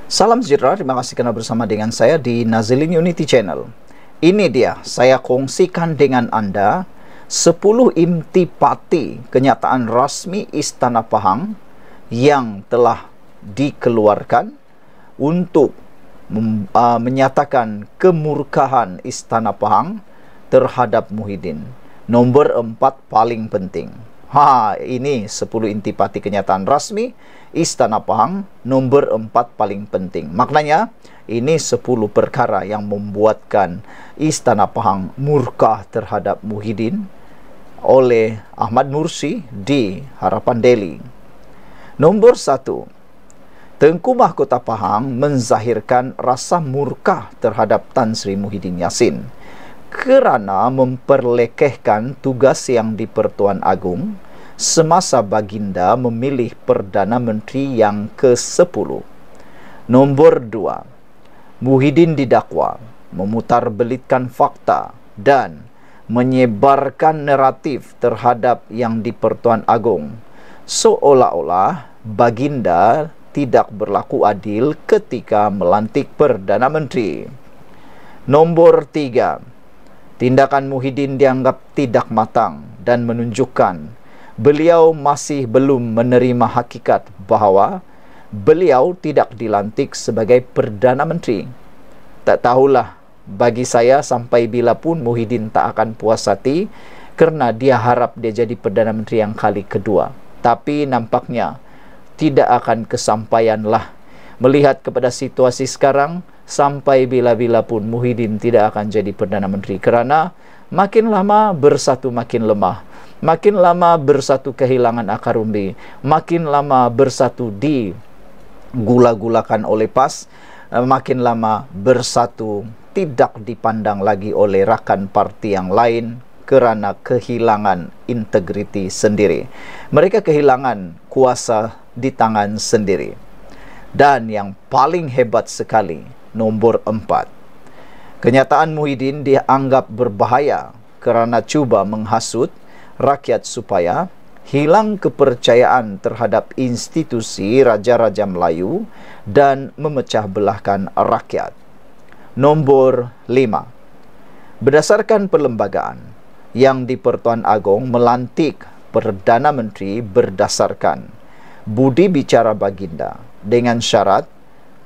Salam sejahtera, terima kasih kerana bersama dengan saya di Nazilin Unity Channel. Ini dia, saya kongsikan dengan anda 10 intipati kenyataan rasmi Istana Pahang yang telah dikeluarkan untuk menyatakan kemurkaan Istana Pahang terhadap Muhyiddin. Nombor 4 paling penting. Ini 10 intipati kenyataan rasmi Istana Pahang, nombor 4 paling penting. Maknanya, ini 10 perkara yang membuatkan Istana Pahang murka terhadap Muhyiddin oleh Ahmad Nursi di Harapan Daily. Nombor 1, Tengku Mahkota Pahang menzahirkan rasa murka terhadap Tan Sri Muhyiddin Yassin kerana memperlekehkan tugas yang di-Pertuan Agong semasa baginda memilih Perdana Menteri yang ke-10. Nombor 2, Muhyiddin didakwa memutarbelitkan fakta dan menyebarkan naratif terhadap yang di-Pertuan Agong seolah-olah baginda tidak berlaku adil ketika melantik Perdana Menteri. Nombor 3, tindakan Muhyiddin dianggap tidak matang dan menunjukkan beliau masih belum menerima hakikat bahawa beliau tidak dilantik sebagai Perdana Menteri. Tak tahulah, bagi saya sampai bila pun Muhyiddin tak akan puas hati kerana dia harap dia jadi Perdana Menteri yang kali kedua. Tapi nampaknya tidak akan kesampaianlah. Melihat kepada situasi sekarang, sampai bila-bila pun Muhyiddin tidak akan jadi Perdana Menteri kerana makin lama bersatu makin lemah, makin lama bersatu kehilangan akar umbi, makin lama bersatu digula-gulakan oleh PAS, makin lama bersatu tidak dipandang lagi oleh rakan parti yang lain kerana kehilangan integriti sendiri. Mereka kehilangan kuasa di tangan sendiri. Dan yang paling hebat sekali, nombor 4. Kenyataan Muhyiddin dianggap berbahaya kerana cuba menghasut rakyat supaya hilang kepercayaan terhadap institusi Raja-Raja Melayu dan memecah belahkan rakyat. Nombor 5. Berdasarkan perlembagaan, yang di-Pertuan Agong melantik Perdana Menteri berdasarkan budi bicara baginda dengan syarat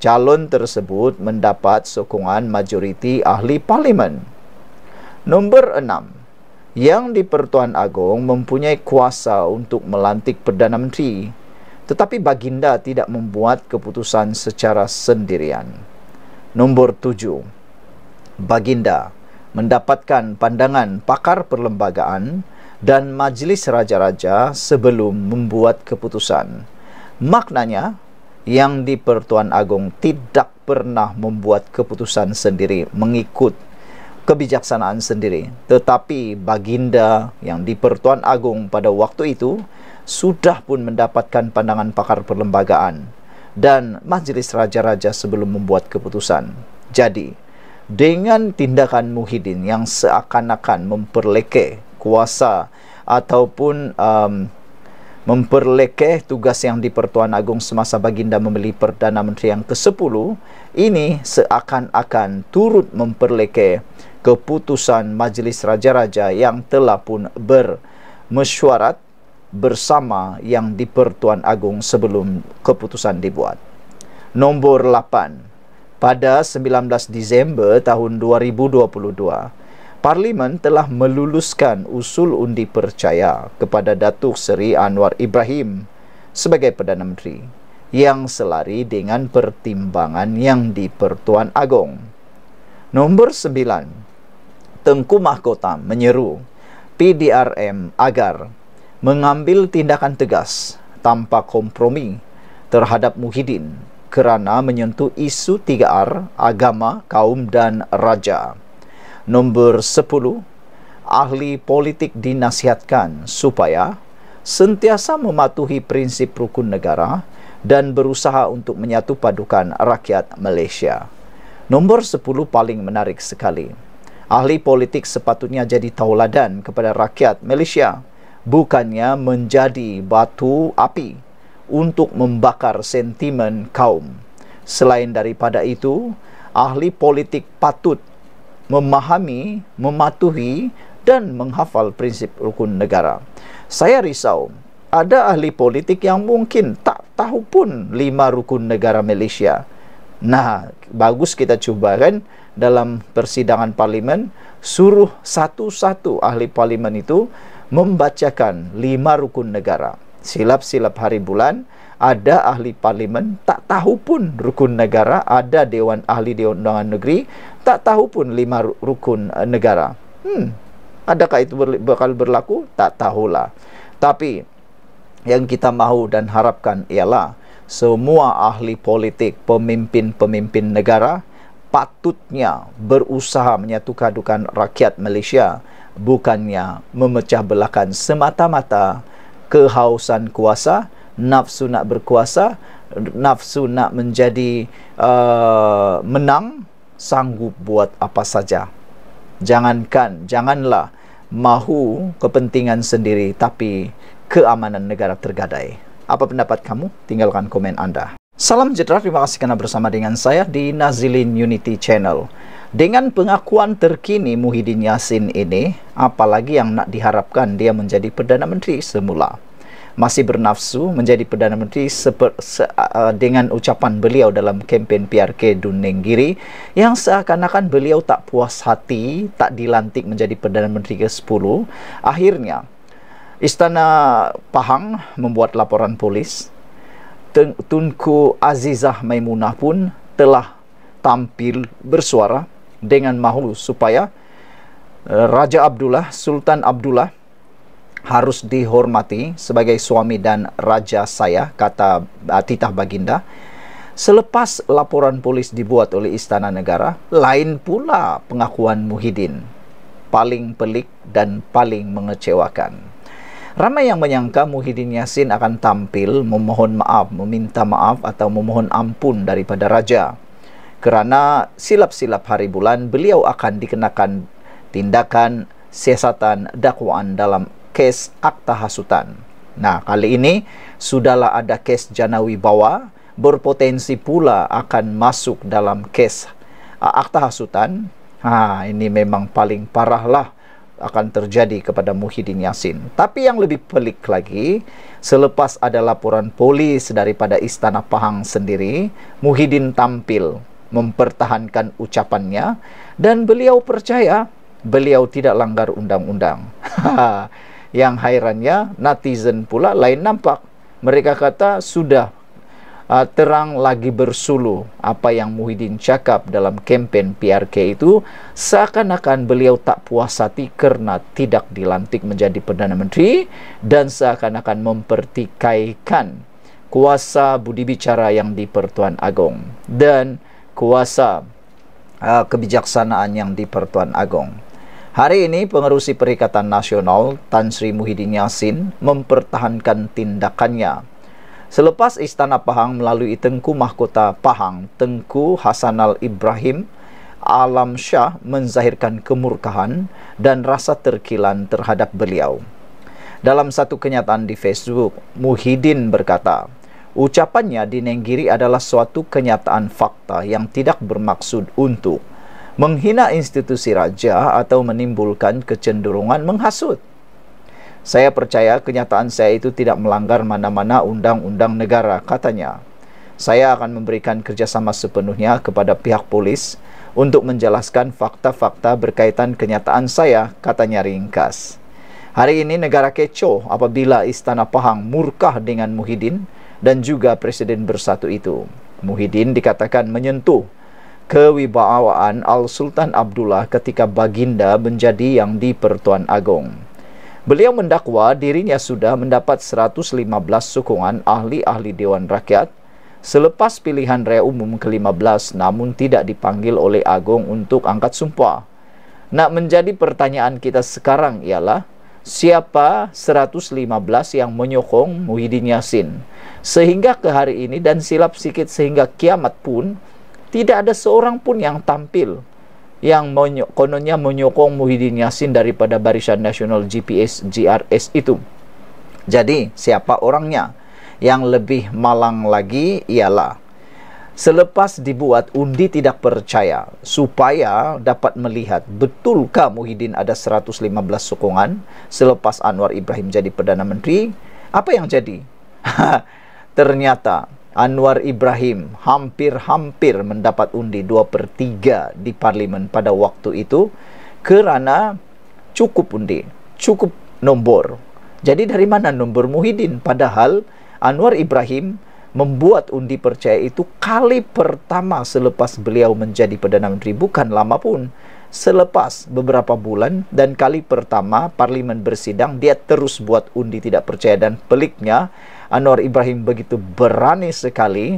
calon tersebut mendapat sokongan majoriti ahli parlimen. Nombor 6. Yang di-Pertuan Agong mempunyai kuasa untuk melantik Perdana Menteri, tetapi baginda tidak membuat keputusan secara sendirian. Nombor 7. Baginda mendapatkan pandangan pakar perlembagaan dan Majlis Raja-Raja sebelum membuat keputusan. Maknanya, yang di-Pertuan Agong tidak pernah membuat keputusan sendiri mengikut kebijaksanaan sendiri, tetapi baginda yang di-Pertuan Agong pada waktu itu sudah pun mendapatkan pandangan pakar perlembagaan dan Majlis Raja-Raja sebelum membuat keputusan. Jadi, dengan tindakan Muhyiddin yang seakan-akan memperlekeh kuasa ataupun memperlekeh tugas yang di-Pertuan Agong semasa baginda memilih Perdana Menteri yang ke-10, ini seakan-akan turut memperlekeh keputusan Majlis Raja-Raja yang telah pun bermesyuarat bersama yang di-Pertuan Agong sebelum keputusan dibuat. Nombor 8. Pada 19 Disember tahun 2022, Parlimen telah meluluskan usul undi percaya kepada Datuk Seri Anwar Ibrahim sebagai Perdana Menteri yang selari dengan pertimbangan yang di-Pertuan Agong. Nombor 9. Tengku Mahkota menyeru PDRM agar mengambil tindakan tegas tanpa kompromi terhadap Muhyiddin kerana menyentuh isu 3R, agama, kaum dan raja. Nombor 10. Ahli politik dinasihatkan supaya sentiasa mematuhi prinsip rukun negara dan berusaha untuk menyatu padukan rakyat Malaysia. Nombor 10 paling menarik sekali. Ahli politik sepatutnya jadi tauladan kepada rakyat Malaysia, bukannya menjadi batu api untuk membakar sentimen kaum. Selain daripada itu, ahli politik patut memahami, mematuhi, dan menghafal prinsip rukun negara. Saya risau, ada ahli politik yang mungkin tak tahu pun 5 rukun negara Malaysia. Nah, bagus kita cuba kan dalam persidangan parlimen, suruh satu-satu ahli parlimen itu membacakan 5 rukun negara. Silap-silap hari bulan, ada ahli parlimen tak tahu pun rukun negara, ada Dewan Ahli Dewan Undangan Negeri tak tahu pun 5 rukun negara. Adakah itu bakal berlaku? Tak tahulah. Tapi yang kita mahu dan harapkan ialah semua ahli politik, pemimpin-pemimpin negara patutnya berusaha menyatukan rakyat Malaysia, bukannya memecah belahkan semata-mata kehausan kuasa, nafsu nak berkuasa, nafsu nak menjadi menang, sanggup buat apa saja. Janganlah mahu kepentingan sendiri, tapi keamanan negara tergadai. Apa pendapat kamu? Tinggalkan komen Anda. Salam sejahtera, terima kasih karena bersama dengan saya di Nazilin Unity Channel. Dengan pengakuan terkini Muhyiddin Yassin ini, apalagi yang nak diharapkan dia menjadi Perdana Menteri semula. Masih bernafsu menjadi Perdana Menteri dengan ucapan beliau dalam kempen PRK Dunenggiri yang seakan-akan beliau tak puas hati, tak dilantik menjadi Perdana Menteri ke-10. Akhirnya, Istana Pahang membuat laporan polis. Tunku Azizah Maimunah pun telah tampil bersuara dengan mahu supaya Raja Abdullah, Sultan Abdullah harus dihormati sebagai suami dan raja saya, kata titah baginda. Selepas laporan polis dibuat oleh Istana Negara, lain pula pengakuan Muhyiddin. Paling pelik dan paling mengecewakan. Ramai yang menyangka Muhyiddin Yassin akan tampil memohon maaf, meminta maaf atau memohon ampun daripada raja. Kerana silap-silap hari bulan beliau akan dikenakan tindakan siasatan dakwaan dalam kes akta hasutan. Nah, kali ini sudahlah ada kes Janawi Bawa, berpotensi pula akan masuk dalam kes akta hasutan. Ini memang paling parahlah akan terjadi kepada Muhyiddin Yassin. Tapi yang lebih pelik lagi, selepas ada laporan polis daripada Istana Pahang sendiri, Muhyiddin tampil mempertahankan ucapannya dan beliau percaya beliau tidak langgar undang-undang. Yang hairannya, netizen pula lain nampak. Mereka kata sudah terang lagi bersuluh apa yang Muhyiddin cakap dalam kempen PRK itu, seakan-akan beliau tak puas hati kerana tidak dilantik menjadi Perdana Menteri dan seakan-akan mempertikaikan kuasa budi bicara yang di Pertuan Agong dan kuasa kebijaksanaan yang di Pertuan Agong. Hari ini pengerusi Perikatan Nasional Tan Sri Muhyiddin Yassin mempertahankan tindakannya. Selepas Istana Pahang melalui Tengku Mahkota Pahang, Tengku Hasanal Ibrahim Alam Shah menzahirkan kemurkaan dan rasa terkilan terhadap beliau. Dalam satu kenyataan di Facebook, Muhyiddin berkata, ucapannya di Nenggiri adalah suatu kenyataan fakta yang tidak bermaksud untuk menghina institusi raja atau menimbulkan kecenderungan menghasut. Saya percaya kenyataan saya itu tidak melanggar mana-mana undang-undang negara, katanya. Saya akan memberikan kerjasama sepenuhnya kepada pihak polis untuk menjelaskan fakta-fakta berkaitan kenyataan saya, katanya ringkas. Hari ini negara kecoh apabila Istana Pahang murkah dengan Muhyiddin dan juga Presiden Bersatu itu. Muhyiddin dikatakan menyentuh kewibawaan Al-Sultan Abdullah ketika baginda menjadi yang di Pertuan Agong. Beliau mendakwa dirinya sudah mendapat 115 sokongan ahli-ahli Dewan Rakyat selepas pilihan raya umum ke-15 namun tidak dipanggil oleh Agong untuk angkat sumpah. Nak menjadi pertanyaan kita sekarang ialah, siapa 115 yang menyokong Muhyiddin Yassin? Sehingga ke hari ini dan silap sikit sehingga kiamat pun, tidak ada seorang pun yang tampil yang kononnya menyokong Muhyiddin Yassin daripada Barisan Nasional GRS itu. Jadi, siapa orangnya? Yang lebih malang lagi ialah Selepas dibuat undi tidak percaya supaya dapat melihat betulkah Muhyiddin ada 115 sokongan selepas Anwar Ibrahim jadi Perdana Menteri, apa yang jadi? Ternyata Anwar Ibrahim hampir-hampir mendapat undi 2/3 di parlimen pada waktu itu kerana cukup undi, cukup nombor. Jadi dari mana nombor Muhyiddin? Padahal Anwar Ibrahim membuat undi percaya itu kali pertama selepas beliau menjadi Perdana Menteri, bukan lama pun, selepas beberapa bulan, dan kali pertama parlimen bersidang dia terus buat undi tidak percaya. Dan peliknya Anwar Ibrahim begitu berani sekali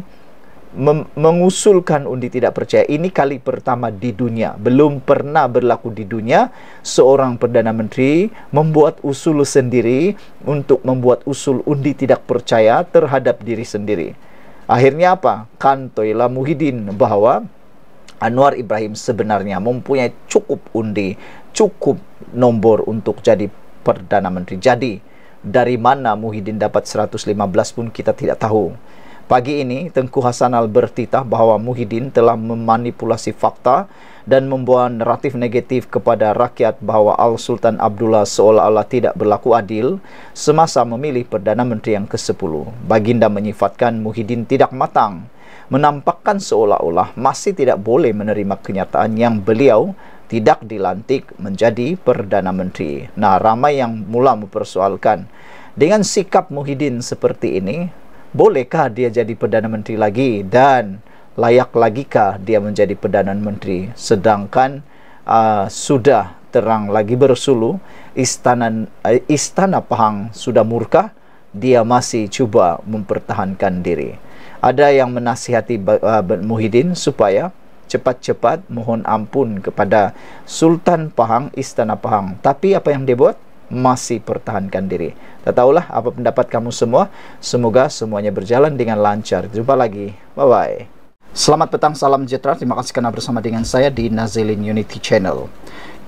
mengusulkan undi tidak percaya. Ini kali pertama di dunia, belum pernah berlaku di dunia seorang Perdana Menteri membuat usul sendiri untuk membuat usul undi tidak percaya terhadap diri sendiri. Akhirnya apa? Kantoilah Muhyiddin bahwa Anwar Ibrahim sebenarnya mempunyai cukup undi, cukup nombor untuk jadi Perdana Menteri. Jadi dari mana Muhyiddin dapat 115 pun kita tidak tahu. Pagi ini, Tengku Hasanal bertitah bahawa Muhyiddin telah memanipulasi fakta dan membawa naratif negatif kepada rakyat bahawa Al-Sultan Abdullah seolah-olah tidak berlaku adil semasa memilih Perdana Menteri yang ke-10. Baginda menyifatkan Muhyiddin tidak matang, menampakkan seolah-olah masih tidak boleh menerima kenyataan yang beliau tidak dilantik menjadi Perdana Menteri. Nah, ramai yang mula mempersoalkan, dengan sikap Muhyiddin seperti ini, bolehkah dia jadi Perdana Menteri lagi, dan layak lagikah dia menjadi Perdana Menteri? Sedangkan sudah terang lagi bersulu, Istana Pahang sudah murka, dia masih cuba mempertahankan diri. Ada yang menasihati Muhyiddin supaya cepat-cepat mohon ampun kepada Sultan Pahang, Istana Pahang. Tapi apa yang dia buat? Masih pertahankan diri. Tak tahulah apa pendapat kamu semua. Semoga semuanya berjalan dengan lancar. Jumpa lagi. Bye-bye. Selamat petang, salam sejahtera. Terima kasih karena bersama dengan saya di Nazilin Unity Channel.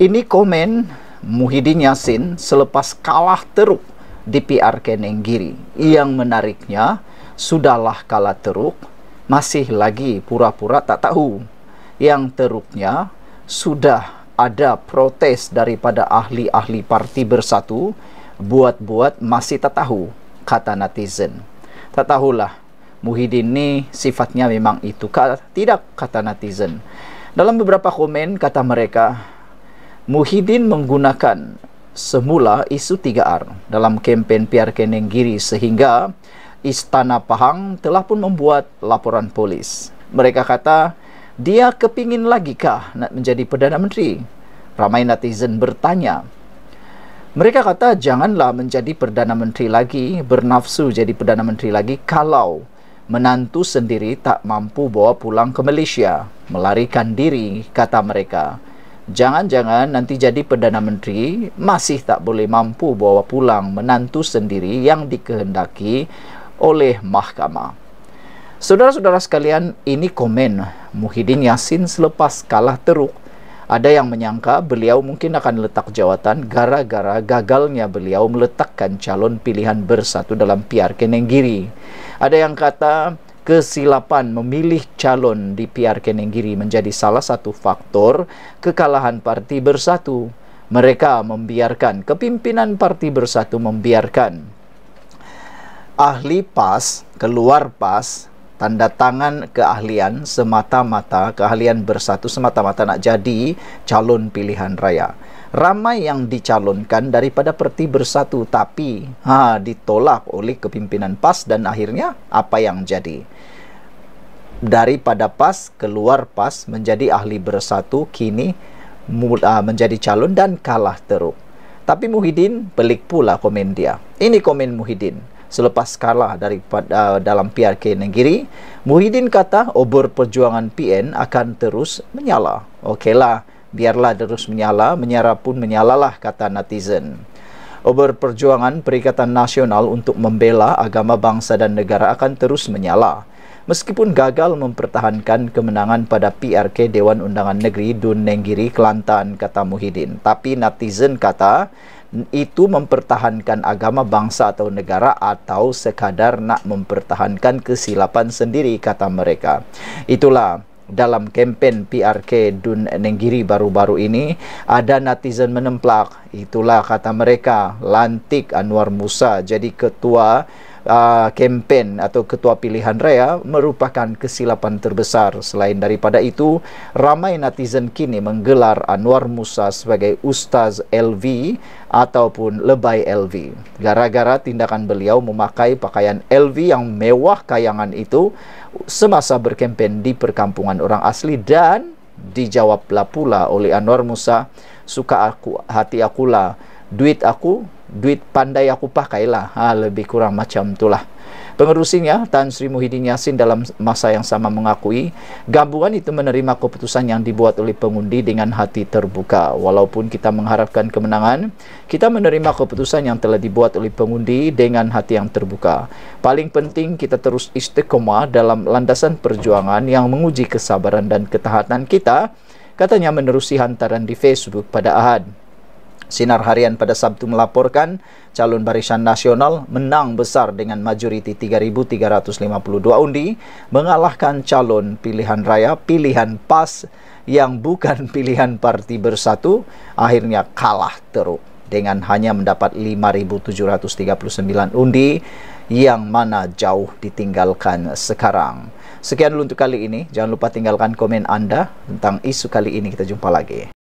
Ini komen Muhyiddin Yassin selepas kalah teruk di PRK Nenggiri. Yang menariknya, sudahlah kalah teruk, masih lagi pura-pura tak tahu. Yang teruknya, sudah ada protes daripada ahli-ahli Parti Bersatu, buat-buat masih tak tahu, kata netizen. Tak tahulah, Muhyiddin ni sifatnya memang itu, tidak, kata netizen. Dalam beberapa komen kata mereka, Muhyiddin menggunakan semula isu 3R dalam kempen PRK Nenggiri sehingga Istana Pahang telah pun membuat laporan polis. Mereka kata, dia kepingin lagi kah nak menjadi Perdana Menteri? Ramai netizen bertanya. Mereka kata janganlah menjadi Perdana Menteri lagi, bernafsu jadi Perdana Menteri lagi kalau menantu sendiri tak mampu bawa pulang ke Malaysia, melarikan diri, kata mereka. Jangan-jangan nanti jadi Perdana Menteri masih tak boleh mampu bawa pulang menantu sendiri yang dikehendaki oleh mahkamah. Saudara-saudara sekalian, ini komen Muhyiddin Yassin selepas kalah teruk. Ada yang menyangka beliau mungkin akan letak jawatan gara-gara gagalnya beliau meletakkan calon pilihan Bersatu dalam PRK Nenggiri. Ada yang kata kesilapan memilih calon di PRK Nenggiri menjadi salah satu faktor kekalahan Parti Bersatu. Mereka membiarkan, kepimpinan Parti Bersatu membiarkan ahli PAS keluar PAS, tanda tangan keahlian semata-mata, keahlian Bersatu semata-mata nak jadi calon pilihan raya. Ramai yang dicalonkan daripada Parti Bersatu tapi ditolak oleh kepimpinan PAS, dan akhirnya apa yang jadi? Daripada PAS keluar PAS menjadi ahli Bersatu, kini menjadi calon dan kalah teruk. Tapi Muhyiddin pelik pula komen dia. Ini komen Muhyiddin selepas kalah daripada dalam PRK Nenggiri. Muhyiddin kata obor perjuangan PN akan terus menyala. Okeylah, biarlah terus menyala, menyala pun menyalalah, kata netizen. Obor perjuangan Perikatan Nasional untuk membela agama, bangsa dan negara akan terus menyala. meskipun gagal mempertahankan kemenangan pada PRK Dewan Undangan Negeri Dun Nenggiri, Kelantan, kata Muhyiddin. Tapi netizen kata itu mempertahankan agama bangsa atau negara atau sekadar nak mempertahankan kesilapan sendiri, kata mereka. Itulah dalam kempen PRK Dun Nenggiri baru-baru ini, ada netizen menemplak. Itulah kata mereka, lantik Anwar Musa jadi ketua kempen atau ketua pilihan raya merupakan kesilapan terbesar. Selain daripada itu, ramai netizen kini menggelar Anwar Musa sebagai Ustaz LV ataupun Lebay LV, gara-gara tindakan beliau memakai pakaian LV yang mewah kayangan itu semasa berkempen di perkampungan orang asli. Dan dijawablah pula oleh Anwar Musa, suka aku, hati akulah, duit pandai aku pakailah. Lebih kurang macam itulah. Pengerusinya, Tan Sri Muhyiddin Yassin, dalam masa yang sama mengakui gabungan itu menerima keputusan yang dibuat oleh pengundi dengan hati terbuka. Walaupun kita mengharapkan kemenangan, kita menerima keputusan yang telah dibuat oleh pengundi dengan hati yang terbuka. Paling penting kita terus istiqomah dalam landasan perjuangan yang menguji kesabaran dan ketahanan kita, katanya menerusi hantaran di Facebook pada Ahad. Sinar Harian pada Sabtu melaporkan calon Barisan Nasional menang besar dengan majoriti 3.352 undi, mengalahkan calon pilihan raya pilihan PAS yang bukan pilihan Parti Bersatu, akhirnya kalah teruk dengan hanya mendapat 5.739 undi, yang mana jauh ditinggalkan sekarang. Sekian dulu untuk kali ini. Jangan lupa tinggalkan komen Anda tentang isu kali ini. Kita jumpa lagi.